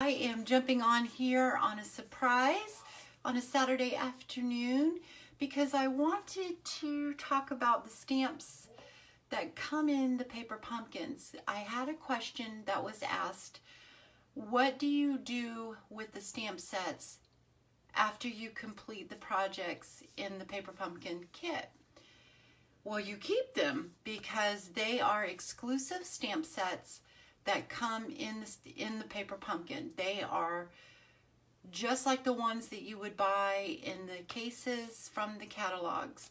I am jumping on here on a surprise on a Saturday afternoon because I wanted to talk about the stamps that come in the paper pumpkins. I had a question that was asked, what do you do with the stamp sets after you complete the projects in the paper pumpkin kit? Well, you keep them because they are exclusive stamp sets that come in the paper pumpkin. They are just like the ones that you would buy in the cases from the catalogs.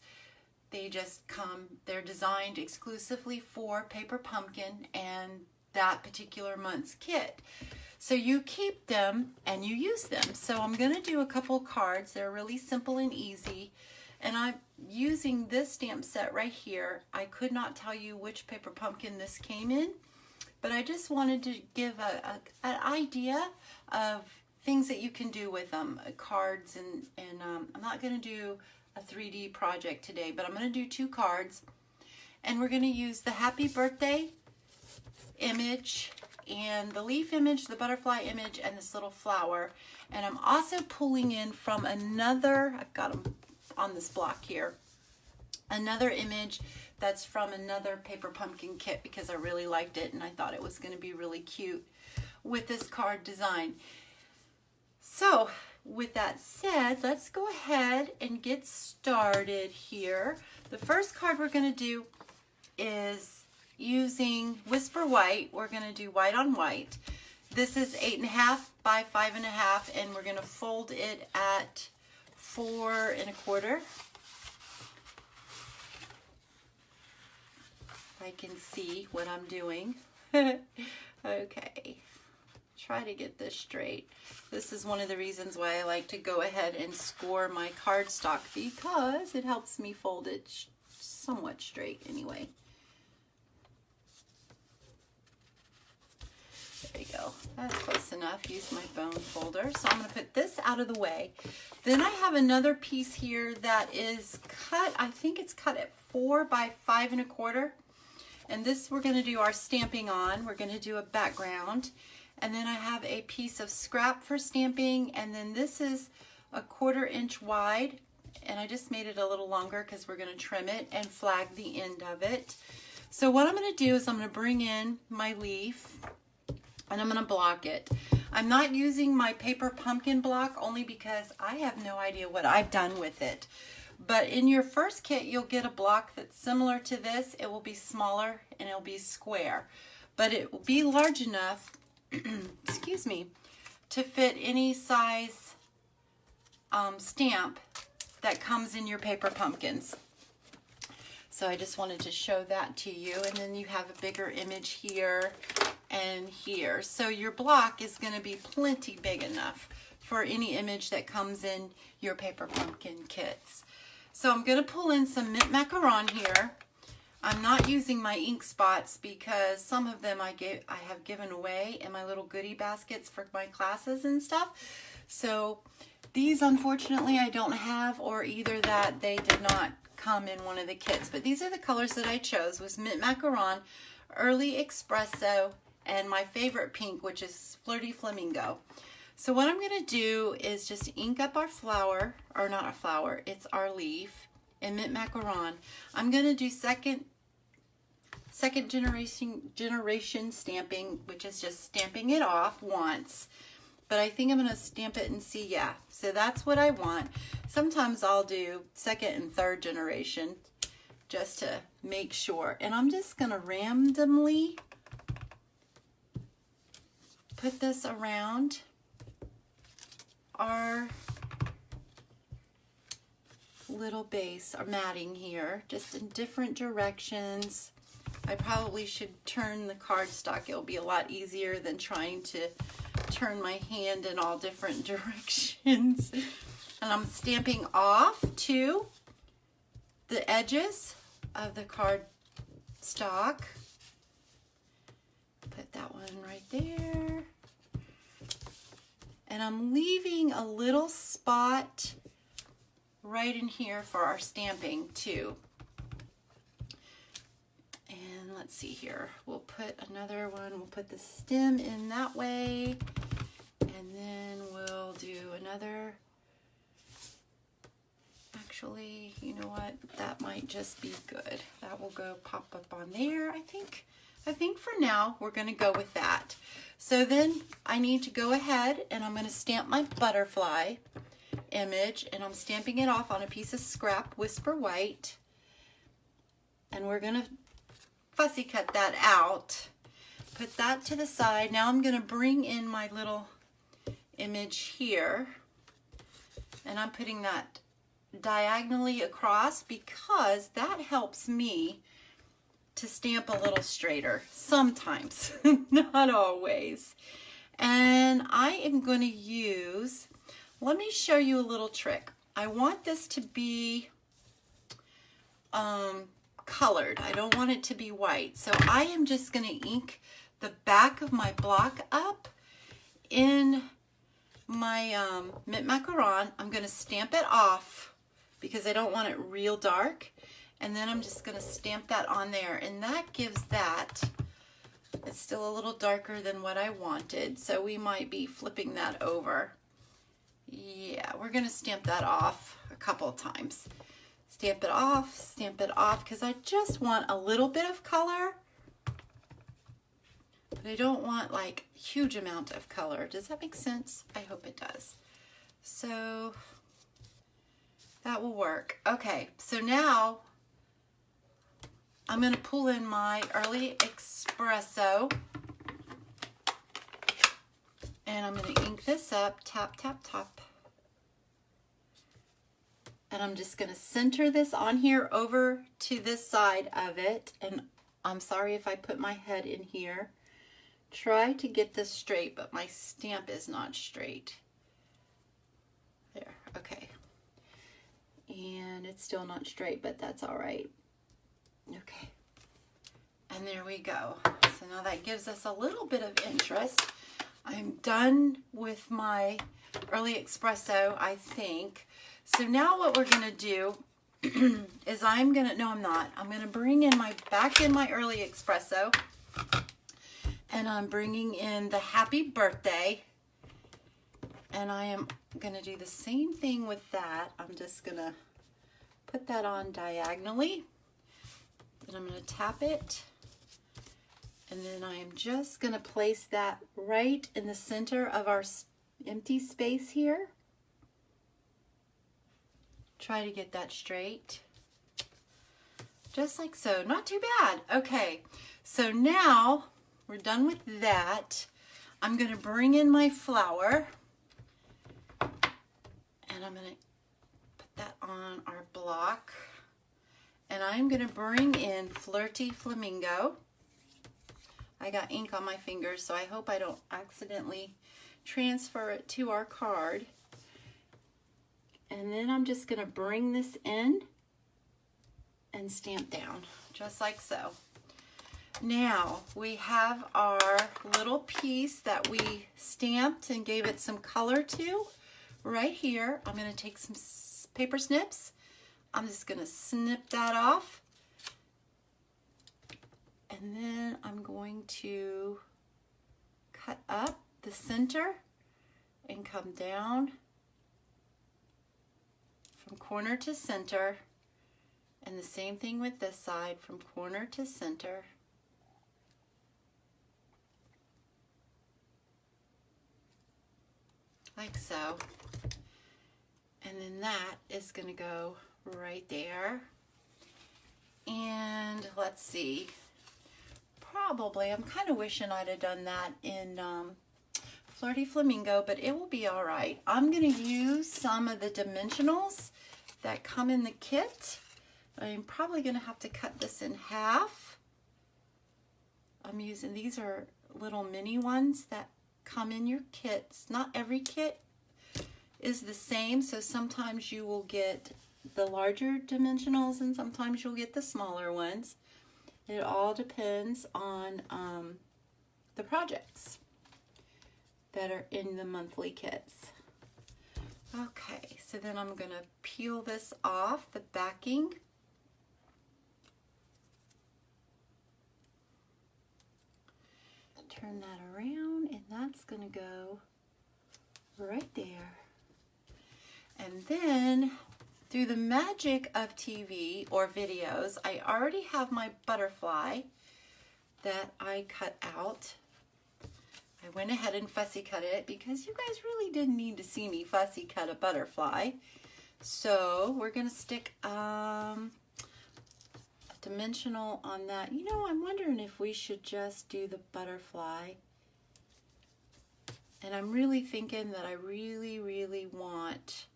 They just come, they're designed exclusively for paper pumpkin and that particular month's kit. So you keep them and you use them. So I'm going to do a couple cards. They're really simple and easy. And I'm using this stamp set right here. I could not tell you which paper pumpkin this came in, but I just wanted to give an idea of things that you can do with them, cards, and I'm not going to do a 3D project today, but I'm going to do 2 cards, and we're going to use the happy birthday image and the leaf image, the butterfly image, and this little flower. And I'm also pulling in from another, I've got them on this block here, another image that's from another paper pumpkin kit because I really liked it and I thought it was going to be really cute with this card design. So with that said, let's go ahead and get started here. The first card we're going to do is using Whisper White. We're going to do white on white. This is 8.5 by 5.5 and we're going to fold it at 4 1/4. I can see what I'm doing. Okay, try to get this straight. This is one of the reasons why I like to go ahead and score my cardstock because it helps me fold it somewhat straight anyway. There you go. That's close enough. Use my bone folder. So I'm going to put this out of the way. Then I have another piece here that is cut. I think it's cut at 4 by 5 1/4. And this we're going to do our stamping on. We're going to do a background. And then I have a piece of scrap for stamping. And then this is a 1/4 inch wide. And I just made it a little longer because we're going to trim it and flag the end of it. So what I'm going to do is I'm going to bring in my leaf and I'm going to block it. I'm not using my paper pumpkin block only because I have no idea what I've done with it. But in your first kit, you'll get a block that's similar to this. It will be smaller and it'll be square, but it will be large enough, excuse me, to fit any size stamp that comes in your paper pumpkins. So I just wanted to show that to you. And then you have a bigger image here and here. So your block is going to be plenty big enough for any image that comes in your paper pumpkin kits. So I'm going to pull in some mint macaron here. I'm not using my ink spots because some of them I have given away in my little goodie baskets for my classes and stuff. So these unfortunately I don't have, or either that they did not come in one of the kits. But these are the colors that I chose, was mint macaron, early espresso, and my favorite pink, which is flirty flamingo. So what I'm going to do is just ink up our flower, or not a flower, it's our leaf in mint macaron. I'm going to do second generation stamping, which is just stamping it off once. But I think I'm going to stamp it and see, yeah. So that's what I want. Sometimes I'll do 2nd and 3rd generation just to make sure. And I'm just going to randomly put this around our little base or matting here, just in different directions. I probably should turn the cardstock. It'll be a lot easier than trying to turn my hand in all different directions. And I'm stamping off to the edges of the cardstock. Put that one right there. And I'm leaving a little spot right in here for our stamping too. And let's see here. We'll put another one. We'll put the stem in that way. another, actually, you know what, that might just be good. That will go pop up on there. I think for now we're going to go with that. So then I need to go ahead and I'm going to stamp my butterfly image, and I'm stamping it off on a piece of scrap Whisper White, and we're going to fussy cut that out. Put that to the side. Now I'm going to bring in my little image here, and I'm putting that diagonally across because that helps me to stamp a little straighter sometimes, not always. And I am going to use, let me show you a little trick. I want this to be colored. I don't want it to be white. So I am just going to ink the back of my block up in my mint macaron. I'm going to stamp it off because I don't want it real dark. And then I'm just going to stamp that on there. And that gives that, it's still a little darker than what I wanted. So we might be flipping that over. Yeah, we're going to stamp that off a couple of times. Stamp it off, because I just want a little bit of color. But I don't want like a huge amount of color. Does that make sense? I hope it does. So that will work. Okay, so now I'm going to pull in my Early Espresso, and I'm going to ink this up, tap, tap, tap. And I'm just going to center this on here over to this side of it. And I'm sorry if I put my head in here. Try to get this straight, but my stamp is not straight. There, okay. And it's still not straight, but that's all right. Okay, and there we go. So now that gives us a little bit of interest. I'm done with my Early Espresso, I think. So now what we're going to do is I'm going to bring in back in my Early Espresso, and I'm bringing in the Happy Birthday, and I am going to do the same thing with that. I'm just going to put that on diagonally. And I'm going to tap it, and then I am just going to place that right in the center of our empty space here. Try to get that straight, just like so. Not too bad. Okay, so now we're done with that. I'm going to bring in my flower, and I'm going to put that on our block. And I'm going to bring in Flirty Flamingo. I got ink on my fingers, so I hope I don't accidentally transfer it to our card. And then I'm just going to bring this in and stamp down, just like so. Now we have our little piece that we stamped and gave it some color to right here. I'm going to take some paper snips. I'm just going to snip that off, and then I'm going to cut up the center and come down from corner to center, and the same thing with this side, from corner to center. Like so. And then that is going to go right there. And let's see, probably I'm kind of wishing I'd have done that in Flirty Flamingo, but it will be all right. I'm going to use some of the dimensionals that come in the kit. I'm probably going to have to cut this in half. I'm using, these are little mini ones that come in your kits. Not every kit is the same, so sometimes you will get the larger dimensionals and sometimes you'll get the smaller ones. It all depends on the projects that are in the monthly kits. Okay, so then I'm going to peel this off, the backing. Turn that around, and that's going to go right there. And then through the magic of TV or videos, I already have my butterfly that I cut out. I went ahead and fussy cut it because you guys really didn't need to see me fussy cut a butterfly. So we're going to stick a dimensional on that. You know, I'm wondering if we should just do the butterfly. And I'm really thinking that I really want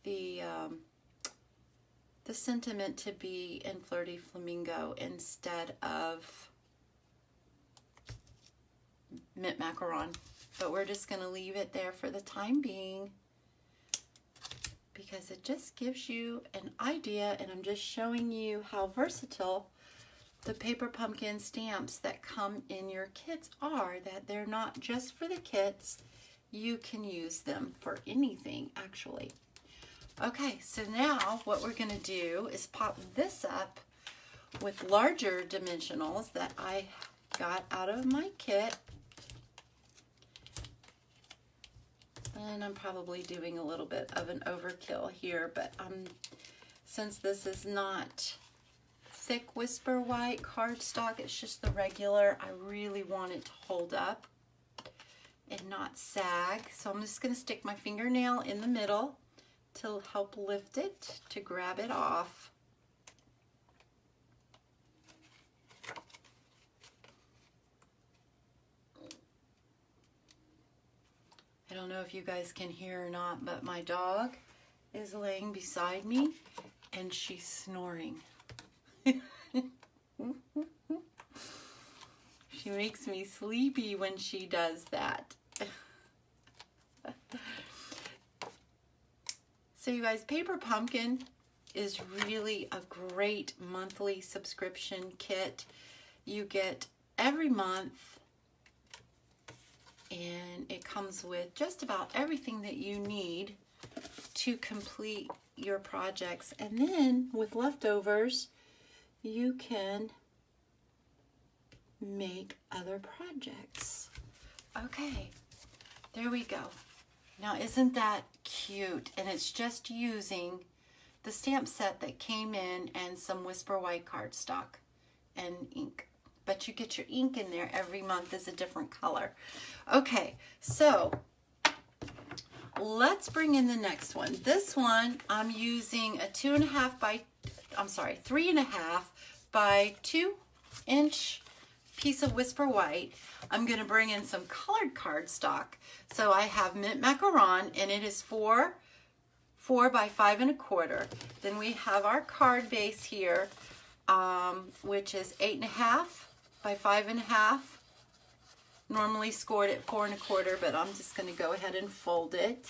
the sentiment to be in Flirty Flamingo instead of Mint Macaron. But we're just going to leave it there for the time being because it just gives you an idea, and I'm just showing you how versatile the paper pumpkin stamps that come in your kits are, that they're not just for the kits. You can use them for anything, actually. Okay, so now what we're going to do is pop this up with larger dimensionals that I got out of my kit. And I'm probably doing a little bit of an overkill here, but since this is not thick Whisper White cardstock, it's just the regular, I really want it to hold up and not sag. So I'm just going to stick my fingernail in the middle to help lift it, to grab it off. I don't know if you guys can hear or not, but my dog is laying beside me and she's snoring. She makes me sleepy when she does that. So you guys, Paper Pumpkin is really a great monthly subscription kit. You get every month, and it comes with just about everything that you need to complete your projects. And then with leftovers, you can make other projects. Okay, there we go. Now isn't that cute? And it's just using the stamp set that came in and some Whisper White cardstock and ink. But you get your ink in there every month is a different color. Okay, so let's bring in the next one. This one I'm using a 3.5 by 2 inch piece of Whisper White. I'm going to bring in some colored cardstock. So I have Mint Macaron, and it is 4 by 5 1/4. Then we have our card base here, which is 8.5 by 5 1/2. Normally scored at 4 1/4, but I'm just going to go ahead and fold it.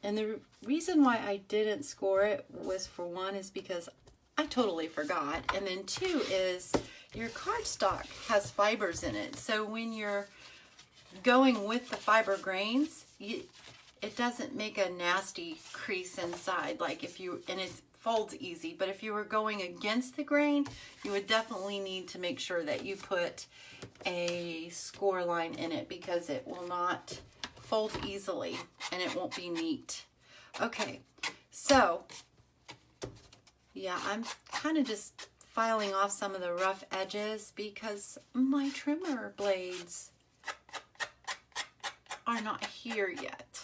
And the reason why I didn't score it was, for one, is because I totally forgot. And then two is your cardstock has fibers in it. So when you're going with the fiber grains, it doesn't make a nasty crease inside. Like if you, and it folds easy, but if you were going against the grain, you would definitely need to make sure that you put a score line in it because it will not fold easily and it won't be neat. Okay, so yeah, I'm kind of just filing off some of the rough edges because my trimmer blades are not here yet.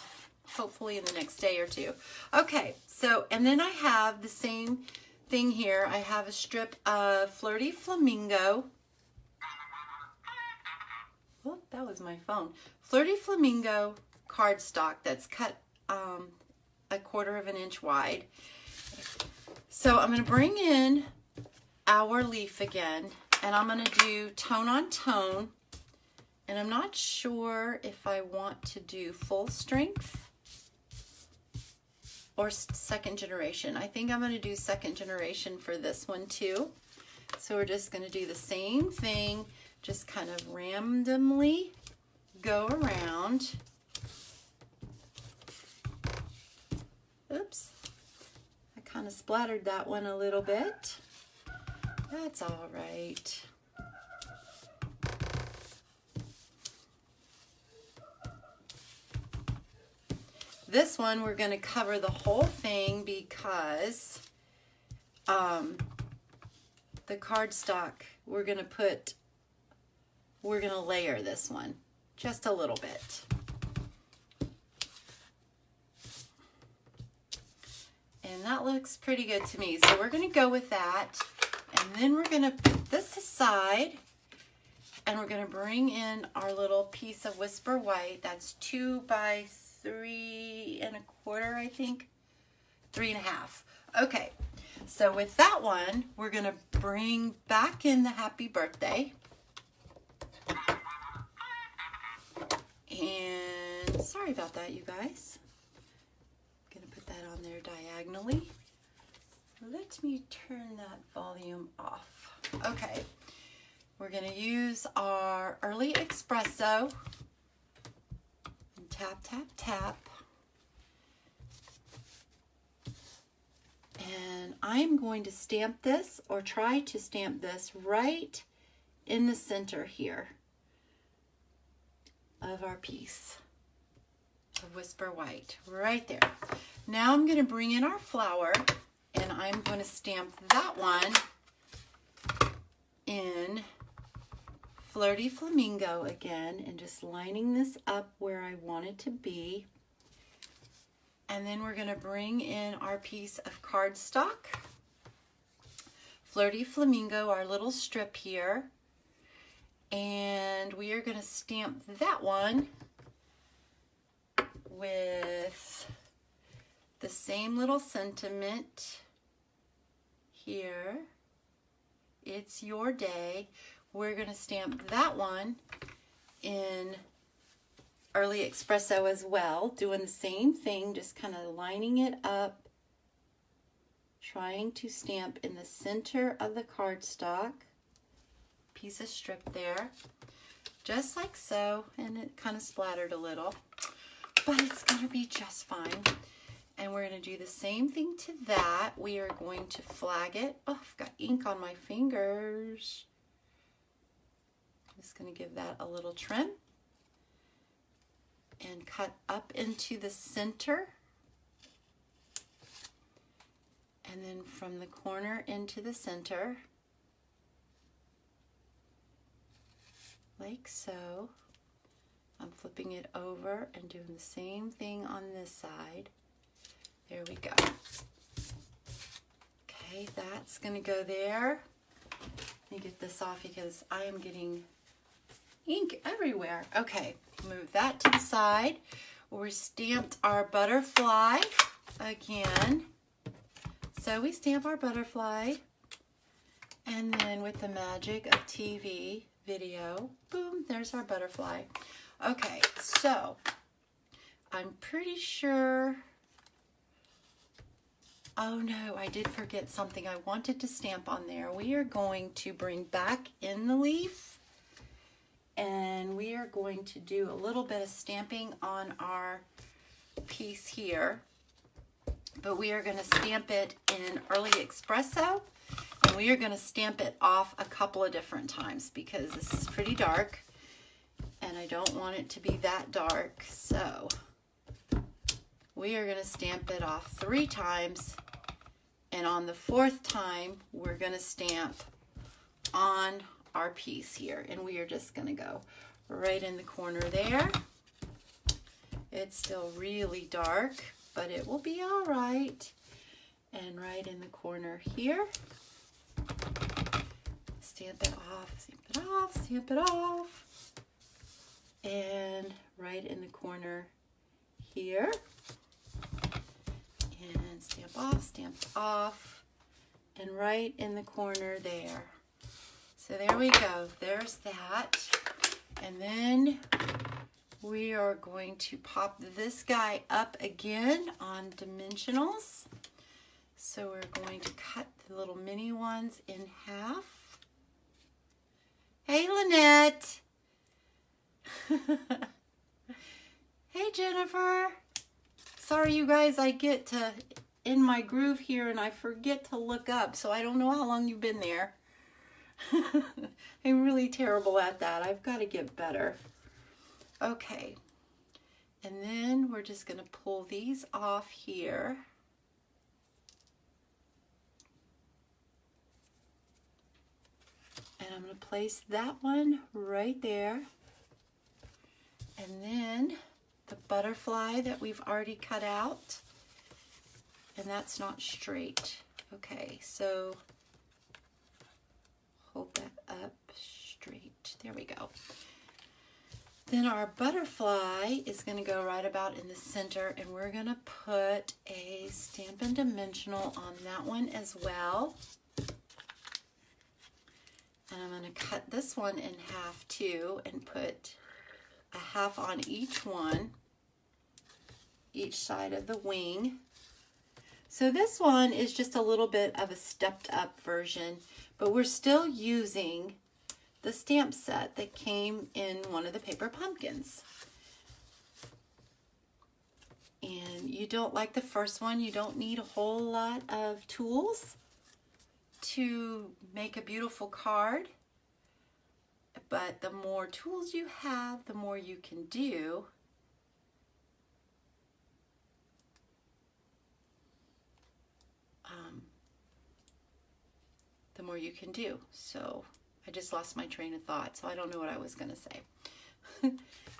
Hopefully in the next day or two. Okay, so, and then I have the same thing here. I have a strip of Flirty Flamingo. Oh, that was my phone. Flirty Flamingo cardstock that's cut 1/4 inch wide. So I'm going to bring in our leaf again, and I'm going to do tone on tone. And I'm not sure if I want to do full strength or second generation. I think I'm going to do second generation for this one too. So we're just going to do the same thing, just kind of randomly go around. Oops, I kind of splattered that one a little bit. That's all right. This one we're going to cover the whole thing because the cardstock we're going to layer this one just a little bit. And that looks pretty good to me. So we're going to go with that. And then we're going to put this aside. And we're going to bring in our little piece of Whisper White. That's 2 by 3 1/4, I think. 3 1/2. Okay. So with that one, we're going to bring back in the Happy Birthday. And sorry about that, you guys. I'm going to put that on there diagonally. Let me turn that volume off. Okay. We're going to use our Early Espresso. And tap, tap, tap. And I'm going to stamp this, or try to stamp this, right in the center here of our piece of Whisper White. Right there. Now I'm going to bring in our flower, and I'm going to stamp that one in Flirty Flamingo again, and just lining this up where I want it to be. And then we're going to bring in our piece of cardstock, Flirty Flamingo, our little strip here, and we are going to stamp that one with the same little sentiment here. It's your day. We're going to stamp that one in Early Espresso as well, doing the same thing, just kind of lining it up, trying to stamp in the center of the cardstock, piece of strip there, just like so, and it kind of splattered a little, but it's going to be just fine. And we're going to do the same thing to that. We are going to flag it. Oh, I've got ink on my fingers. Just going to give that a little trim and cut up into the center, and then from the corner into the center, like so. I'm flipping it over and doing the same thing on this side. There we go. Okay, that's going to go there. Let me get this off because I am getting ink everywhere. Okay, move that to the side. We stamped our butterfly again. So we stamp our butterfly, and then with the magic of TV, video, boom, there's our butterfly. Okay, so I'm pretty sure, oh no, I did forget something I wanted to stamp on there. We are going to bring back in the leaf, and we are going to do a little bit of stamping on our piece here, but we are going to stamp it in Early Espresso, and we are going to stamp it off a couple of different times because this is pretty dark and I don't want it to be that dark. So we are going to stamp it off 3 times, and on the 4th time we're going to stamp on our piece here, and we are just going to go right in the corner there. It's still really dark, but it will be all right. And right in the corner here, stamp it off, stamp it off, stamp it off. And right in the corner here, and stamp off, and right in the corner there. So there we go, there's that. And then we are going to pop this guy up again on dimensionals. So we're going to cut the little mini ones in half. Hey, Lynette. Hey, Jennifer. Sorry, you guys, I get to in my groove here and I forget to look up, so I don't know how long you've been there. I'm really terrible at that. I've got to get better. Okay. And then then we're just going to pull these off here. And I'm going to place that one right there. And then the butterfly that we've already cut out. And that's not straight. Okay, so hold that up straight. There we go. Then our butterfly is going to go right about in the center, and we're going to put a Stampin' Dimensional on that one as well. And I'm going to cut this one in half too and put a half on each one, each side of the wing. So this one is just a little bit of a stepped up version, but we're still using the stamp set that came in one of the paper pumpkins. And you don't like the first one, you don't need a whole lot of tools to make a beautiful card. But the more tools you have, the more you can do. The more you can do. So I just lost my train of thought, so I don't know what I was going to say.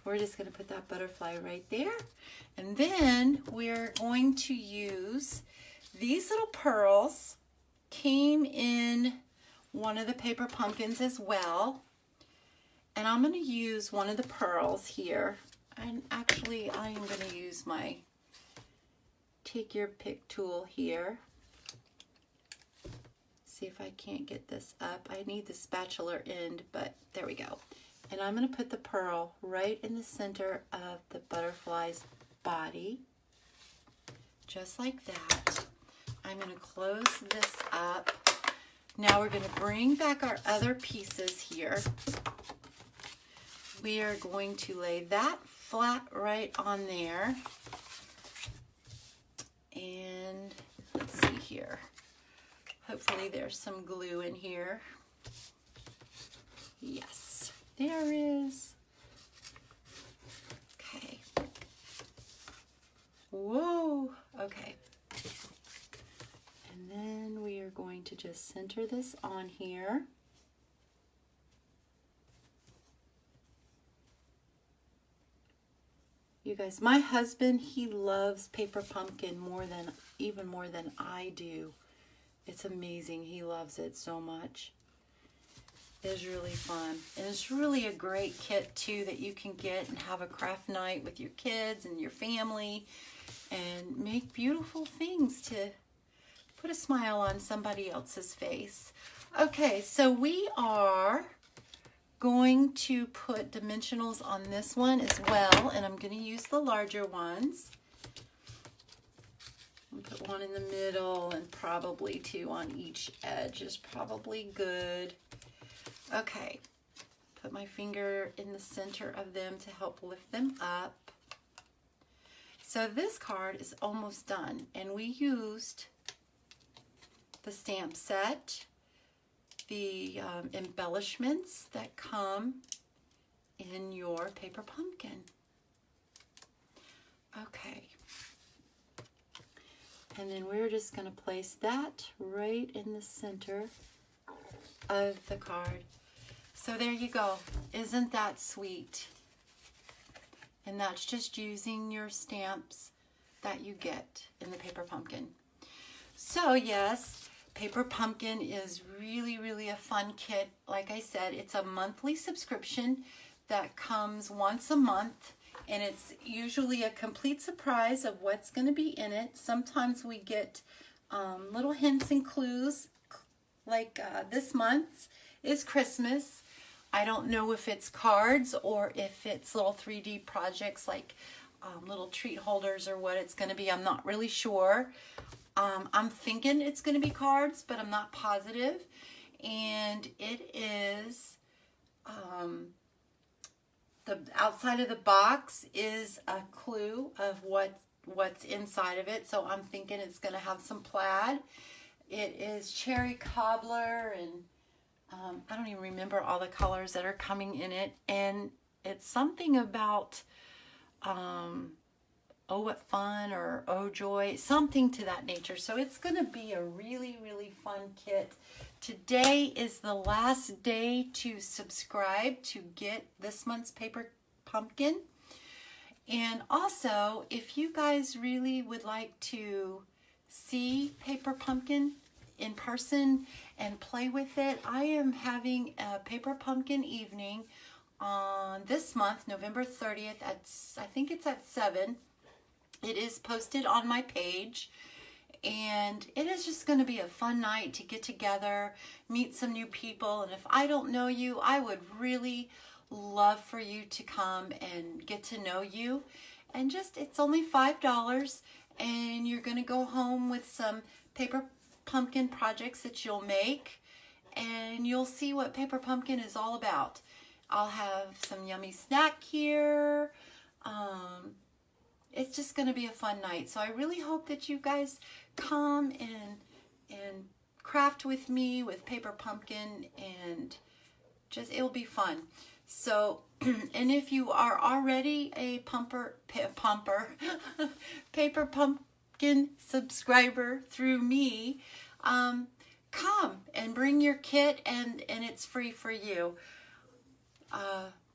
We're just going to put that butterfly right there. And then we're going to use these little pearls. Came in one of the paper pumpkins as well. And I'm going to use one of the pearls here. And actually, I am going to use my take your pick tool here. See if I can't get this up. I need the spatula end, but there we go. And I'm going to put the pearl right in the center of the butterfly's body, just like that. I'm going to close this up. Now we're going to bring back our other pieces here. We are going to lay that flat right on there. And let's see here. Hopefully there's some glue in here. Yes, there is. Okay. Whoa, okay. And then we are going to just center this on here. You guys, my husband, he loves paper pumpkin even more than I do. It's amazing. He loves it so much. It's really fun. And it's really a great kit too that you can get and have a craft night with your kids and your family and make beautiful things to put a smile on somebody else's face. Okay, so we are going to put dimensionals on this one as well, and I'm going to use the larger ones. I'll put one in the middle and probably two on each edge is probably good. Okay, put my finger in the center of them to help lift them up. So this card is almost done, and we used the stamp set, the embellishments that come in your paper pumpkin. Okay. And then we're just going to place that right in the center of the card. So there you go. Isn't that sweet? And that's just using your stamps that you get in the paper pumpkin. So yes, Paper Pumpkin is really, really a fun kit. Like I said, it's a monthly subscription that comes once a month. And it's usually a complete surprise of what's going to be in it. Sometimes we get little hints and clues, like this month's is Christmas. I don't know if it's cards or if it's little 3D projects like little treat holders or what it's going to be. I'm not really sure. I'm thinking it's going to be cards, but I'm not positive. And it is... the outside of the box is a clue of what's inside of it. So I'm thinking it's going to have some plaid. It is cherry cobbler, and I don't even remember all the colors that are coming in it. And it's something about oh what fun or oh joy, something to that nature. So it's going to be a really, really fun kit. Today is the last day to subscribe to get this month's Paper Pumpkin. And also, if you guys really would like to see Paper Pumpkin in person and play with it, I am having a Paper Pumpkin evening on this month, November 30th, I think it's at 7. It is posted on my page, and it is just going to be a fun night to get together, meet some new people, and if I don't know you, I would really love for you to come and get to know you. And it's only $5, and you're going to go home with some Paper Pumpkin projects that you'll make, and you'll see what Paper Pumpkin is all about. I'll have some yummy snack here. It's just going to be a fun night. So I really hope that you guys come and craft with me with Paper Pumpkin, and it'll be fun. So, and if you are already a Paper Pumpkin subscriber through me, come and bring your kit, and it's free for you.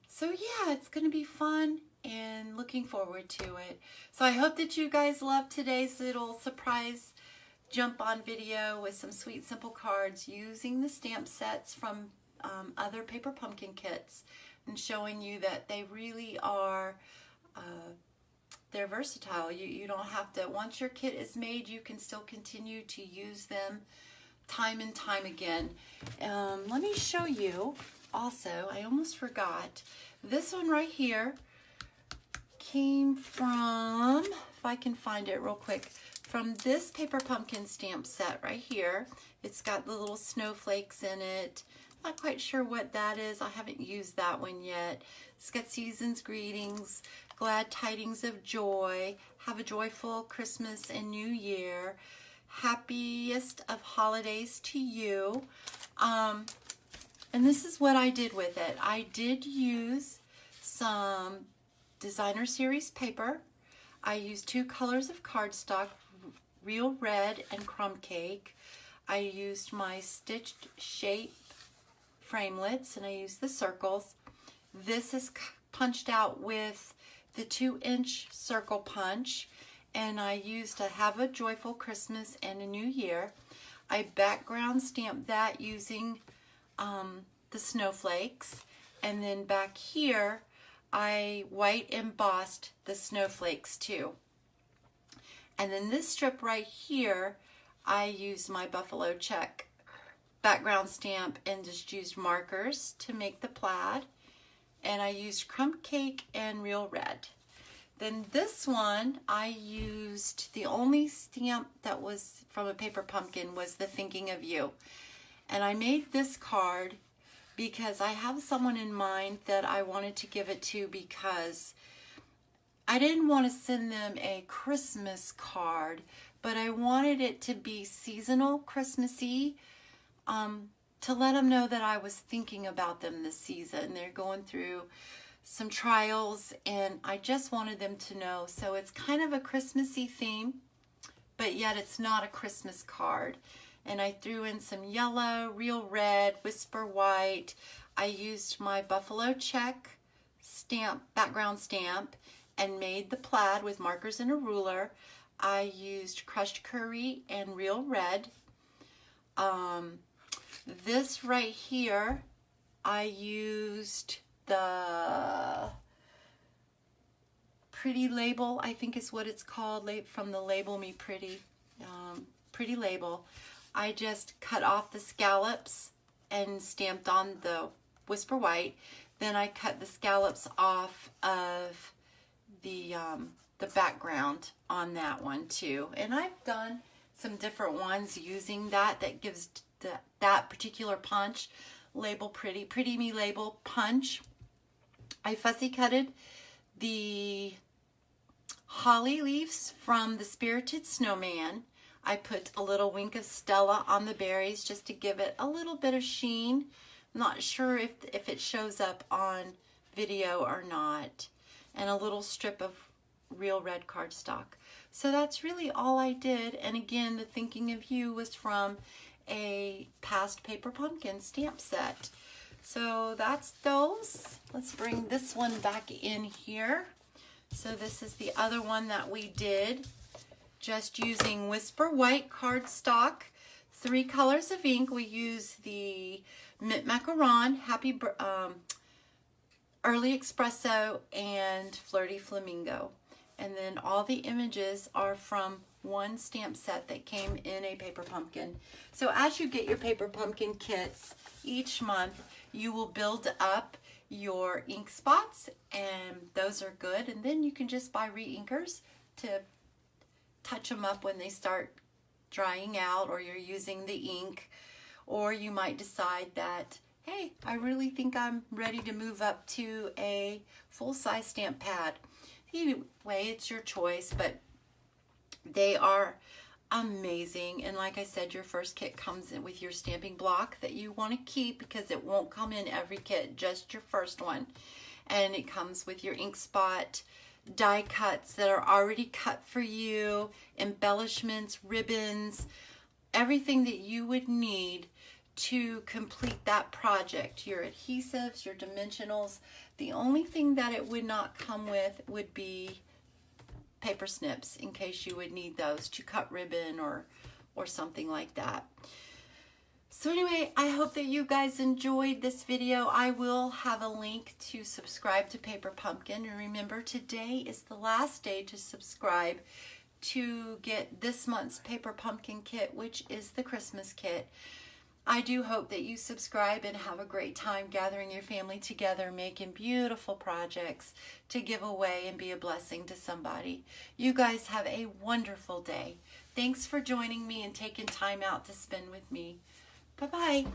So yeah, it's going to be fun and looking forward to it. So I hope that you guys love today's little surprise jump on video with some sweet simple cards using the stamp sets from other Paper Pumpkin kits, and showing you that they really are, they're versatile. You don't have to, once your kit is made, you can still continue to use them time and time again. Let me show you also, I almost forgot, this one right here came from, if I can find it real quick, from this Paper Pumpkin stamp set right here. It's got the little snowflakes in it. Not quite sure what that is. I haven't used that one yet. It's got season's greetings, glad tidings of joy, have a joyful Christmas and New Year, happiest of holidays to you. And this is what I did with it. I did use some designer series paper. I used 2 colors of cardstock, Real Red and Crumb Cake. I used my stitched shape framelits, and I used the circles. This is punched out with the 2-inch circle punch, and I used to have a joyful Christmas and a New Year. I background stamped that using the snowflakes, and then back here I white embossed the snowflakes too. And then this strip right here, I used my buffalo check background stamp and just used markers to make the plaid, and I used Crumb Cake and Real Red. Then this one, I used, the only stamp that was from a Paper Pumpkin was the Thinking of You. And I made this card because I have someone in mind that I wanted to give it to, because I didn't want to send them a Christmas card, but I wanted it to be seasonal, Christmassy, to let them know that I was thinking about them this season. They're going through some trials, and I just wanted them to know. So it's kind of a Christmassy theme, but yet it's not a Christmas card. And I threw in some yellow, Real Red, Whisper White. I used my buffalo check stamp, background stamp, and made the plaid with markers and a ruler. I used crushed curry and Real Red. This right here, I used the Pretty Label, I think is what it's called, from the Label Me Pretty, Pretty Label. I just cut off the scallops and stamped on the Whisper White. Then I cut the scallops off of the background on that one too. And I've done some different ones using that gives that particular punch. Label Pretty Me Label punch. I fussy cutted the holly leaves from the Spirited Snowman. I put a little wink of Stella on the berries just to give it a little bit of sheen. I'm not sure if it shows up on video or not. And a little strip of real red cardstock. So that's really all I did. And again, the Thinking of You was from a past Paper Pumpkin stamp set. So that's those. Let's bring this one back in here. So this is the other one that we did, just using Whisper White cardstock, 3 colors of ink. We use the Mint Macaron, Early Espresso, and Flirty Flamingo. And then all the images are from one stamp set that came in a Paper Pumpkin. So as you get your Paper Pumpkin kits each month, you will build up your ink spots, and those are good. And then you can just buy re-inkers to touch them up when they start drying out, or you're using the ink, or you might decide that, hey, I really think I'm ready to move up to a full-size stamp pad. Anyway, it's your choice, but they are amazing. And like I said, your first kit comes in with your stamping block that you want to keep, because it won't come in every kit, just your first one. And it comes with your ink spot, die cuts that are already cut for you, embellishments, ribbons, everything that you would need to complete that project. Your adhesives, your dimensionals. The only thing that it would not come with would be paper snips, in case you would need those to cut ribbon or something like that. So anyway, I hope that you guys enjoyed this video. I will have a link to subscribe to Paper Pumpkin. And remember, today is the last day to subscribe to get this month's Paper Pumpkin kit, which is the Christmas kit. I do hope that you subscribe and have a great time gathering your family together, making beautiful projects to give away and be a blessing to somebody. You guys have a wonderful day. Thanks for joining me and taking time out to spend with me. Bye-bye.